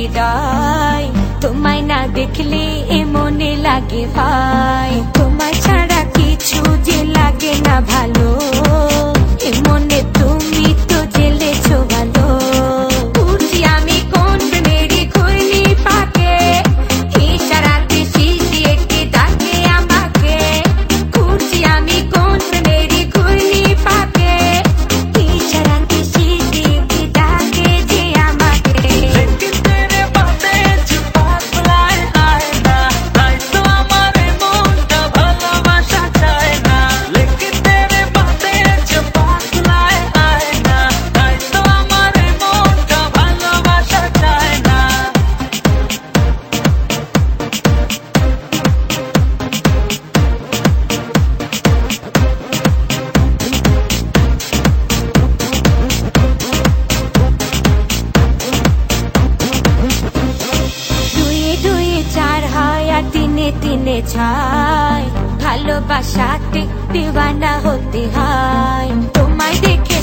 হৃদয়, তোমায় না দেখলে এ মনে লাগে ভাই। তোমায় ছাড়া কিছু যে লাগে না ভালো, এ মনে তুমি তো জেলেছো ভালো। উঠছি আমি কোন মেরি ঘূর্ণি পাকে, ইশারাতে শিশি একটি ডাকে আমাকে। উঠছি আমি কোন মেরি ঘূর্ণি পাকে, ইশারাতে শিশি একটি ডাকে যে আমাকে। लेकिन तेरे बातें जो पागलाए आए ना, তাই তো আমার মনটা ভালোবাসা চায় না। लेकिन तेरे बातें जो पागलाए आए ना, তাই তো আমার মনটা ভালোবাসা চায় না। দুয়ে দুয়ে চার হয় আর তিনে তিনে ছয়, ভালোবাসাতে দিওয়ানা হতে হয়। তোমায় দেখে